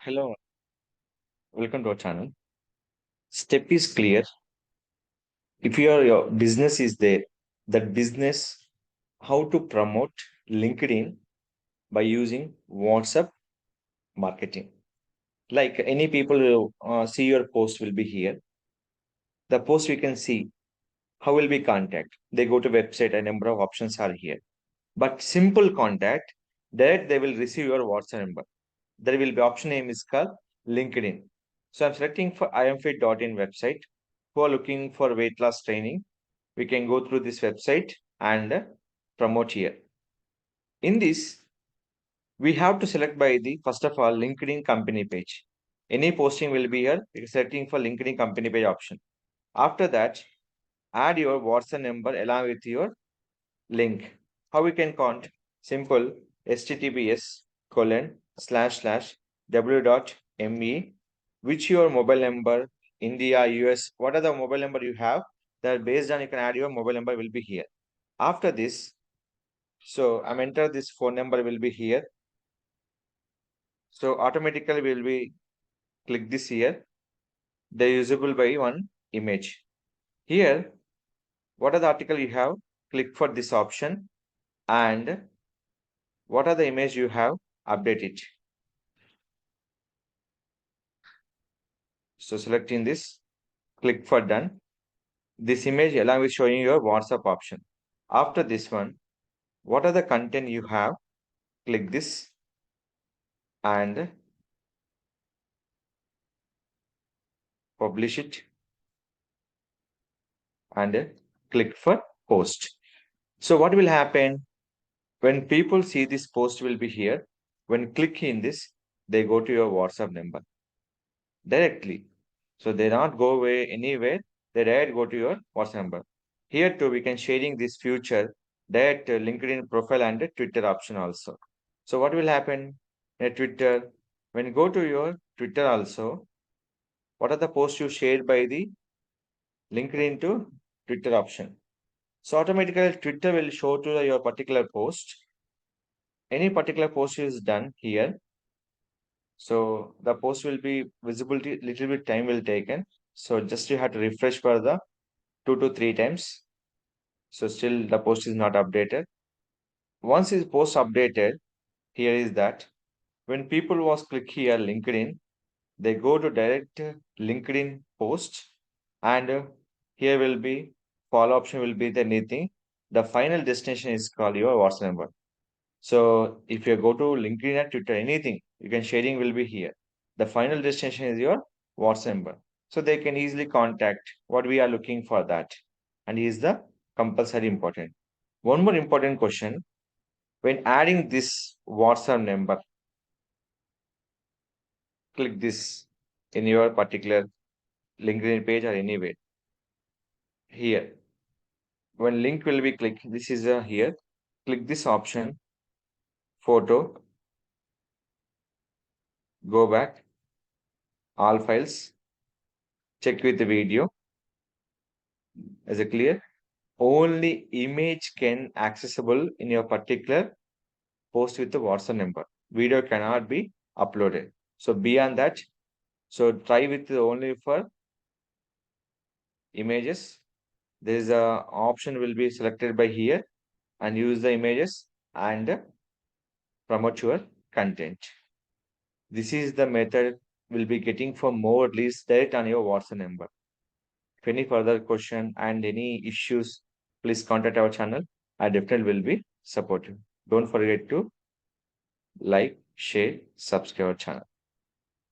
Hello, welcome to our channel. Step is clear. If your business is there, that business, how to promote LinkedIn by using WhatsApp marketing. Like any people who see your post will be here. The post we can see how will be contact. They go to website, a number of options are here. But simple contact, direct they will receive your WhatsApp number. There will be option name is called LinkedIn. So I'm selecting for imfit.in website. Who are looking for weight loss training, we can go through this website and promote here. In this, we have to select by the first of all LinkedIn company page. Any posting will be here. It's selecting for LinkedIn company page option. After that, add your WhatsApp number along with your link. How we can count? Simple https colon slash slash w.me, which your mobile number, India, US, what are the mobile number you have? That based on you can add your mobile number will be here. After this, so I'm enter this phone number will be here. So automatically will be click this here. The usable by one image. Here, what are the article you have? Click for this option and what are the image you have? Update it. So selecting this, click for done. This image along with showing your WhatsApp option. After this one, what are the content you have? Click this and publish it and click for post. So what will happen when people see this post will be here? When click in this, they go to your WhatsApp number directly. So they not go away anywhere. They direct go to your WhatsApp number. Here too, we can sharing this future that LinkedIn profile and Twitter option also. So what will happen in Twitter? When you go to your Twitter also, what are the posts you shared by the LinkedIn to Twitter option? So automatically Twitter will show to your particular post. Any particular post is done here. So the post will be visibility, little bit time will taken. So just you have to refresh for the 2 to 3 times. So still the post is not updated. Once is post updated, here is that when people was click here LinkedIn, they go to direct LinkedIn post and here will be follow option will be the anything. The final destination is called your WhatsApp number. So if you go to LinkedIn and Twitter, anything, you can sharing will be here. The final destination is your WhatsApp number. So they can easily contact what we are looking for that. And is the compulsory important. One more important question. When adding this WhatsApp number, click this in your particular LinkedIn page or anywhere. Here. When link will be clicked, this is here. Click this option, photo, go back, all files, check with the video. Is it clear? Only image can accessible in your particular post with the WhatsApp number. Video cannot be uploaded. So beyond that, so try with only for images. There is a option will be selected by here and use the images and promote your content. This is the method will be getting for more leads direct on your WhatsApp number. If any further question and any issues, please contact our channel. I definitely will be supportive. Don't forget to like, share, subscribe our channel.